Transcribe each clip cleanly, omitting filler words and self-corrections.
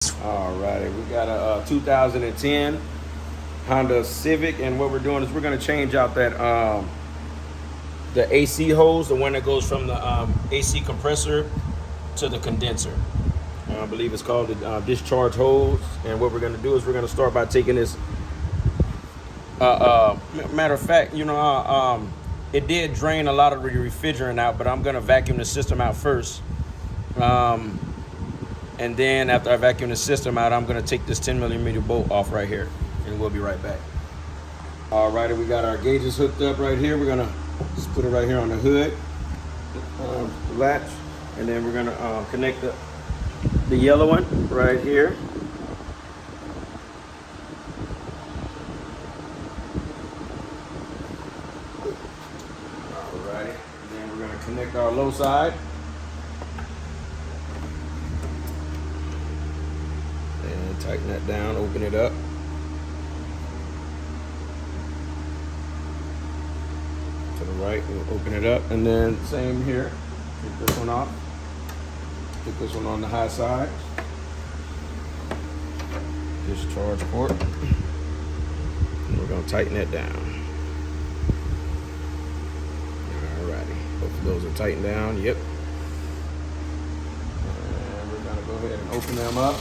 Alrighty, we got a 2010 Honda Civic, and what we're doing is we're going to change out that the AC hose, the one that goes from the AC compressor to the condenser. I believe it's called the discharge hose. And what we're going to do is we're going to start by taking this. Matter of fact, it did drain a lot of the refrigerant out, but I'm going to vacuum the system out first. And then after I vacuum the system out, I'm going to take this 10mm bolt off right here, and we'll be right back. Alrighty, we got our gauges hooked up right here. We're going to just put it right here on the hood, latch, and then we're going to connect the yellow one right here. Alrighty, and then we're going to connect our low side. And tighten that down, open it up. To the right, we'll open it up. And then same here, take this one off. Put this one on the high side. Discharge port. And we're gonna tighten it down. Alrighty, both of those are tightened down, yep. And we're gonna go ahead and open them up.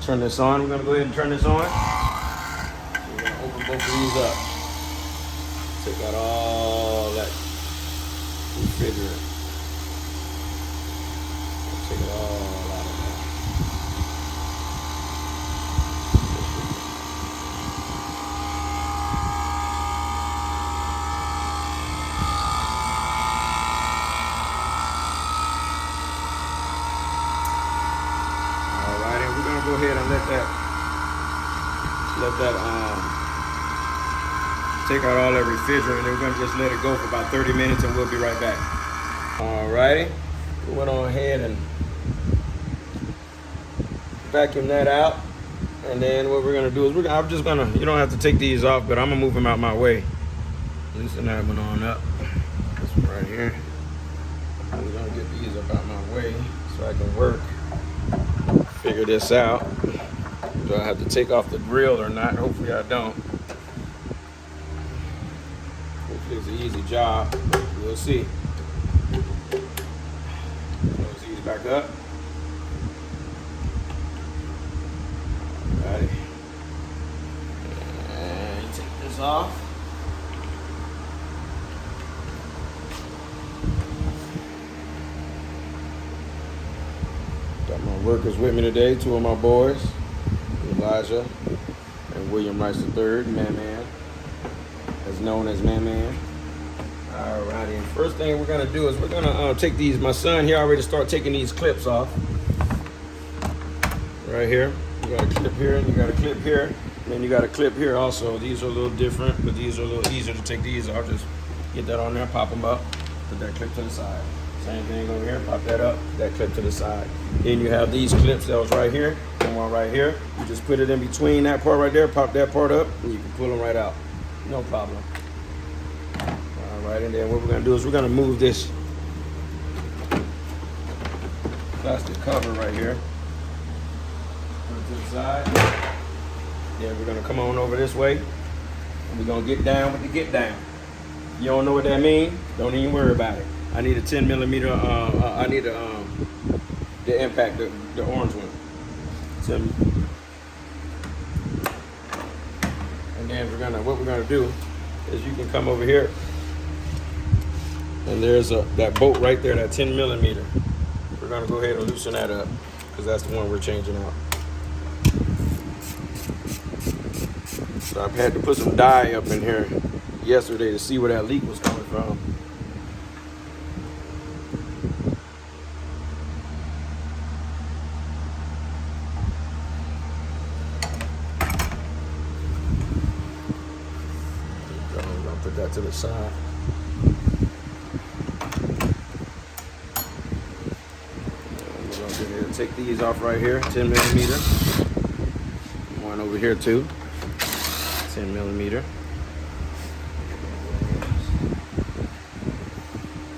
Turn this on. We're gonna go ahead and turn this on. So we're gonna open both of these up. Take out all that refrigerant. Take it all out of there. Alright, and we're gonna go ahead and let that take out all that refrigerant, and then we're gonna just let it go for about 30 minutes, and we'll be right back. Alrighty, we went on ahead and vacuum that out, and then what we're gonna do is I'm just gonna, you don't have to take these off, but I'm gonna move them out my way. Loosen that one on up. This one right here. I'm gonna get these up out my way so I can figure this out. Do I have to take off the grill or not? Hopefully I don't. Hopefully it's an easy job. We'll see. Close these back up. Alrighty. And take this off. Got my workers with me today, two of my boys, Elijah and William Rice III, Man, as known as Man. Alrighty, and first thing we're gonna do is we're gonna take these. My son here already started taking these clips off. Right here, you got a clip here, and you got a clip here, and then you got a clip here also. These are a little different, but these are a little easier to take these off. Just get that on there, pop them up, put that clip to the side. Same thing over here, pop that up, that clip to the side. Then you have these clips that was right here, and one right here. You just put it in between that part right there, pop that part up, and you can pull them right out. No problem. All right, and then what we're gonna do is we're gonna move this plastic cover right here. Put it to the side. Then we're gonna come on over this way, and we're gonna get down with the get down. You don't know what that means? Don't even worry about it. I need a 10mm. I need the impact, the orange one. And then what we're gonna do is you can come over here, and there's that bolt right there, that 10mm. We're gonna go ahead and loosen that up because that's the one we're changing out. So I've had to put some dye up in here yesterday to see where that leak was coming from. Put that to the side. And we're going to go ahead and take these off right here, 10mm. One over here too, 10mm.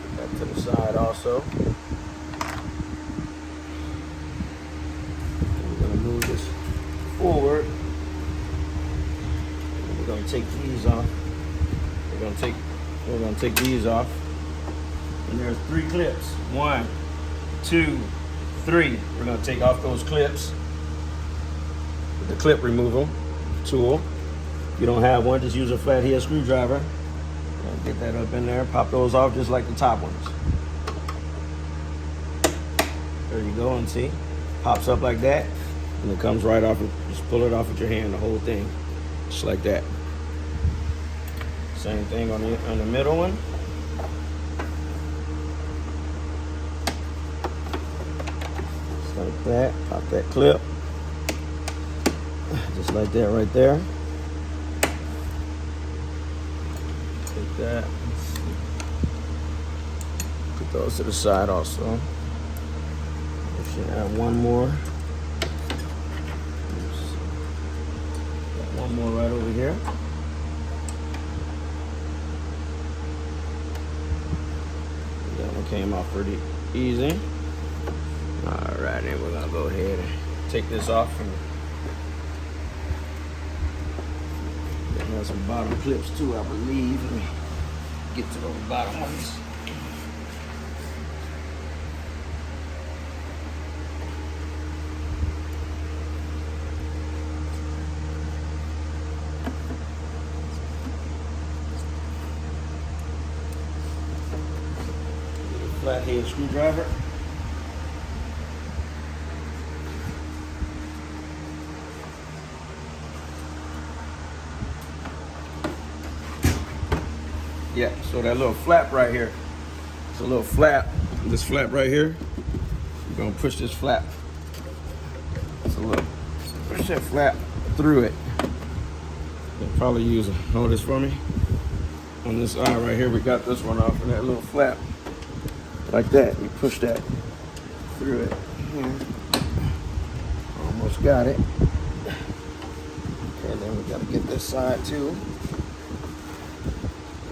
Put that to the side also. move this forward. And we're gonna take these off. We're gonna take these off. And there's 3 clips. 1, 2, 3. We're gonna take off those clips with the clip removal tool. If you don't have one, just use a flathead screwdriver. Get that up in there. Pop those off just like the top ones. There you go, and see, pops up like that, and it comes right off. Just pull it off with your hand, the whole thing, just like that. Same thing on the middle one. Just like that. Pop that clip, just like that right there. Take that. Put those to the side also. Should add one more. Got one more right over here. That one came off pretty easy. All right, then we're gonna go ahead and take this off. There's some bottom clips too, I believe. Let me get to those bottom ones. Flathead screwdriver. Yeah, so that little flap right here, it's a little flap. This flap right here, you're gonna push this flap. It's a little, push that flap through it. You'll probably use hold this for me. On this eye right here, we got this one off, and that little flap. Like that, you push that through it. Here. Almost got it. Okay, then we gotta get this side too.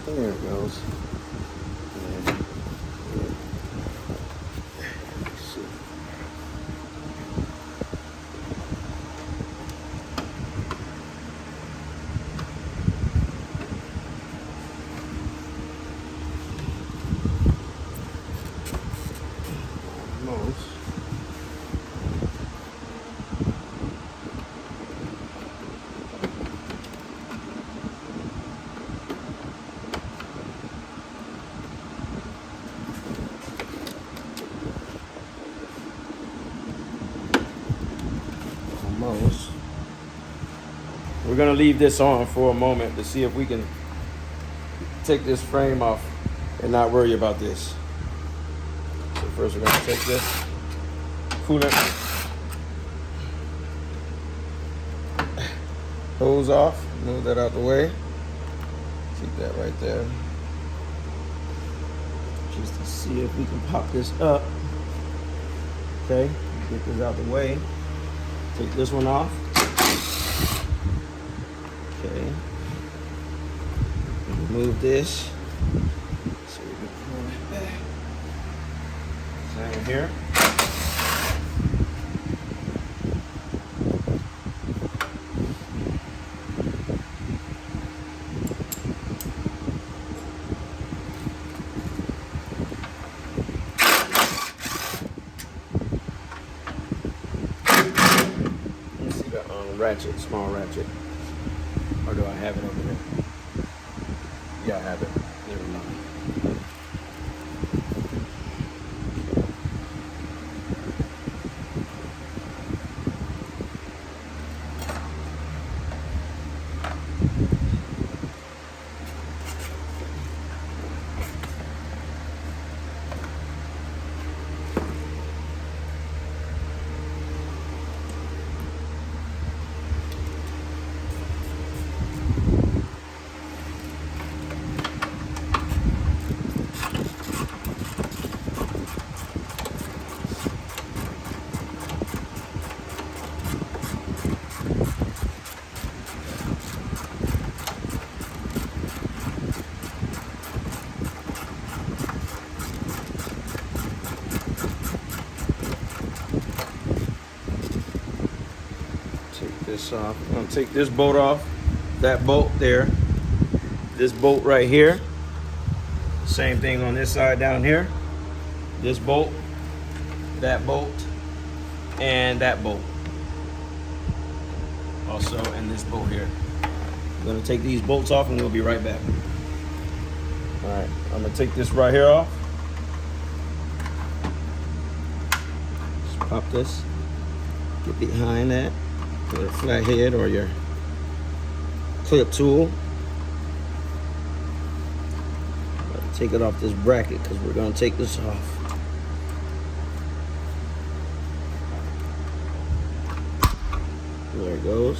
There it goes. Yeah. Let's see. Almost. We're gonna leave this on for a moment to see if we can take this frame off and not worry about this. So first we're gonna take this coolant hose off, move that out the way. Keep that right there. Just to see if we can pop this up. Okay, get this out the way. Take this one off. Okay. Remove this. So we can pull it back. Same here. Ratchet, small ratchet. Or do I have it over there? Yeah, I have it. Never mind. this off. I'm gonna take this bolt off, that bolt there, this bolt right here. Same thing on this side down here. This bolt, and that bolt. Also, and this bolt here. I'm gonna take these bolts off and we'll be right back. All right, I'm gonna take this right here off. Just pop this, get behind that with a flathead or your clip tool. Take it off this bracket because we're gonna take this off. There it goes.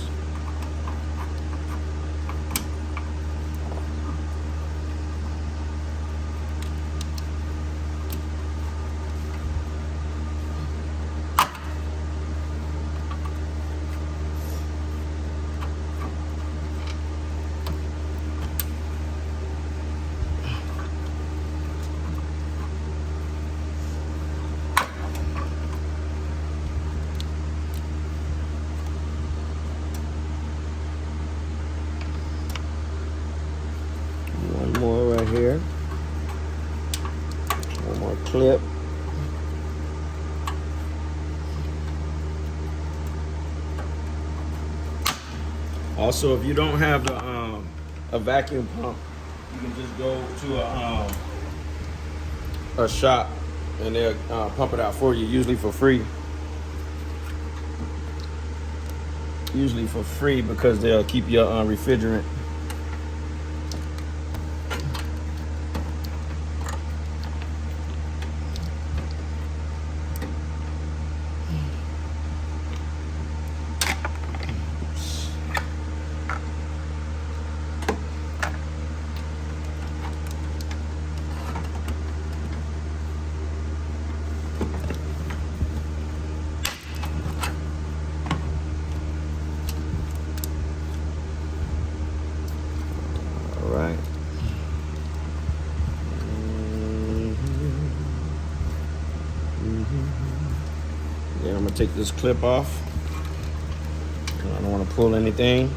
One more right here. One more clip. Also, if you don't have a vacuum pump, you can just go to a shop and they'll pump it out for you, usually for free. Usually for free because they'll keep your refrigerant. Right. Then I'm gonna take this clip off. I don't want to pull anything.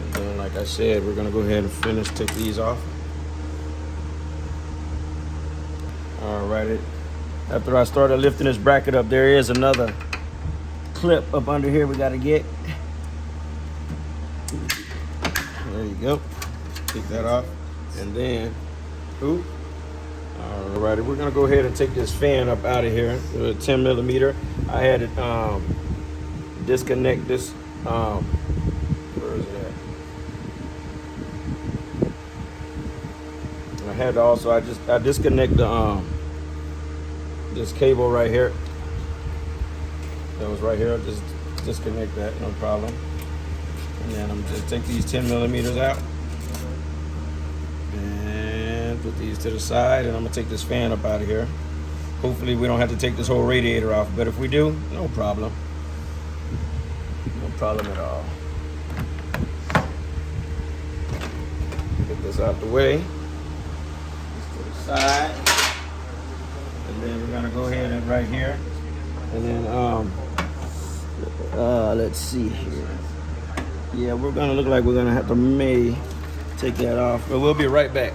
And then, like I said, we're gonna go ahead and take these off. All right. After I started lifting this bracket up, there is another clip up under here we gotta get. There you go. Take that off, and then, alrighty, we're gonna go ahead and take this fan up out of here. 10 millimeter. I had to disconnect this. Where is it at? I had to also. I disconnect the this cable right here. That was right here. I'll just disconnect that, no problem. And then I'm just take these 10 millimeters out. And put these to the side, and I'm gonna take this fan up out of here. Hopefully we don't have to take this whole radiator off, but if we do, no problem. No problem at all. Get this out the way. This to the side. And then we're gonna go ahead and right here. And then let's see here. Yeah, we're gonna look like we're gonna have to take that off, but we'll be right back.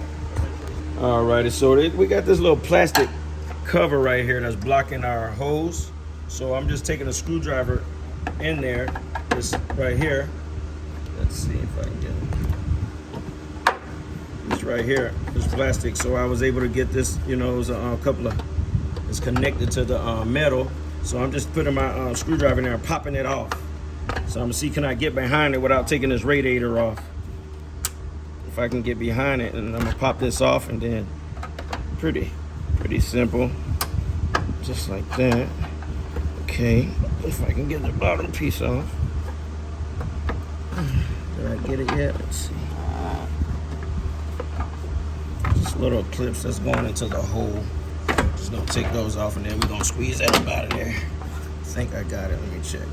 Alrighty, so we got this little plastic cover right here that's blocking our hose. So I'm just taking a screwdriver in there, this right here. Let's see if I can get it. This right here, this plastic. So I was able to get this, you know, it was a couple of, it's connected to the metal. So I'm just putting my screwdriver in there and popping it off. So I'm gonna see, can I get behind it without taking this radiator off? If I can get behind it, and I'm gonna pop this off, and then pretty simple, just like that. Okay, if I can get the bottom piece off. Did I get it yet? Let's see. Just little clips that's going into the hole. Just gonna take those off, and then we're gonna squeeze that up out of there. I think I got it. Let me check.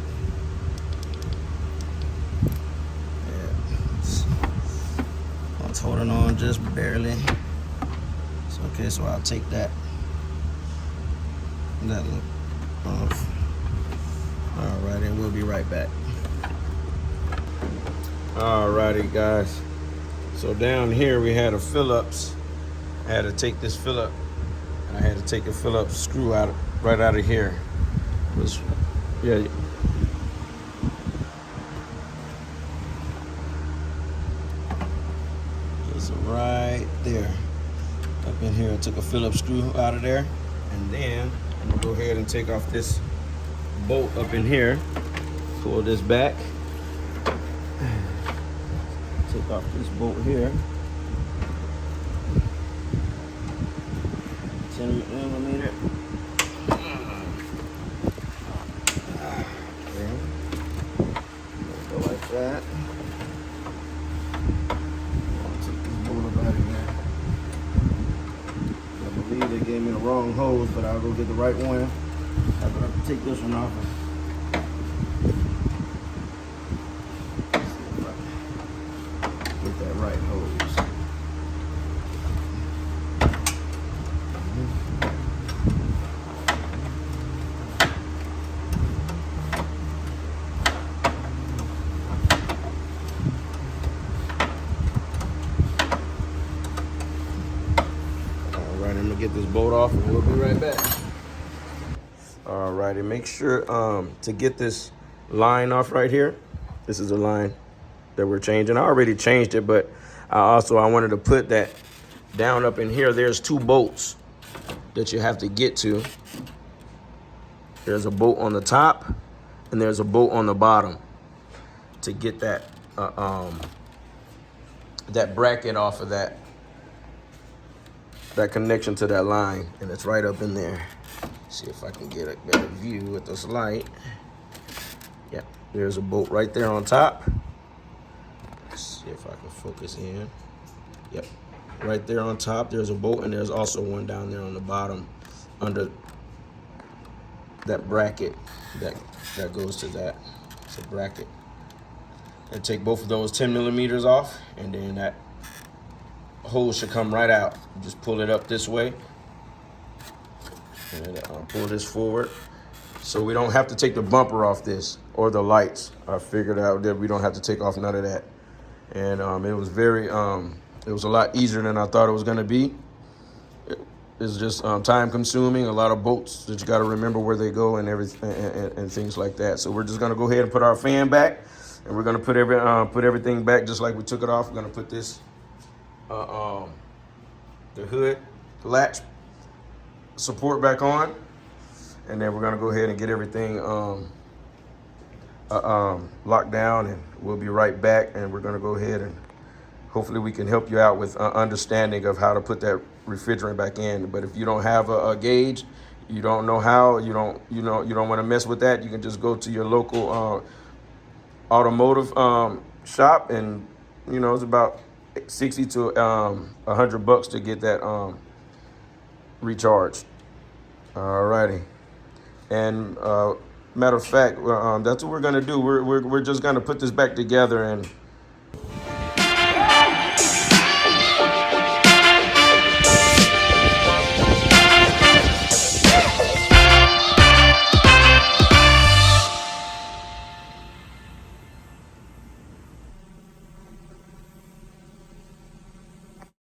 It's holding on just barely. It's okay, so I'll take that look off. All right, and we'll be right back. Alrighty, guys. So down here we had a Phillips. I had to take this Phillips, and I had to take a Phillips screw right out of here. Yeah. It's right there. Up in here, I took a Phillips screw out of there, and then I'm gonna go ahead and take off this bolt up in here. Pull this back. Take off this bolt here. 10mm. Okay. Go like that. I'll take this bolt up out of here. I believe they gave me the wrong hose, but I'll go get the right one. I'm gonna have to take this one off. Get that right hose. All right, I'm gonna get this bolt off and we'll be right back. All right, and make sure to get this line off right here. This is the line that we're changing. I already changed it, but I wanted to put that down up in here. There's two bolts that you have to get to. There's a bolt on the top and there's a bolt on the bottom to get that that bracket off of that connection to that line, and it's right up in there. See if I can get a better view with this light. Yep, there's a bolt right there on top. Let's see if I can focus in. Yep, right there on top, there's a bolt, and there's also one down there on the bottom under that bracket that goes to that. It's a bracket. And take both of those 10mm off, and then that hose should come right out. You just pull it up this way, and pull this forward. So we don't have to take the bumper off this or the lights. I figured out that we don't have to take off none of that. And it was it was a lot easier than I thought it was gonna be. It's just time consuming, a lot of bolts that you gotta remember where they go and everything and things like that. So we're just gonna go ahead and put our fan back, and we're gonna put everything back just like we took it off. We're gonna put this the hood latch support back on, and then we're gonna go ahead and get everything locked down, and we'll be right back. And we're gonna go ahead and hopefully we can help you out with understanding of how to put that refrigerant back in. But if you don't have a gauge, you don't know how, you don't want to mess with that, you can just go to your local automotive shop, and it's about 60 to $100 to get that recharged. Alrighty, and matter of fact, that's what we're gonna do. We're just gonna put this back together, and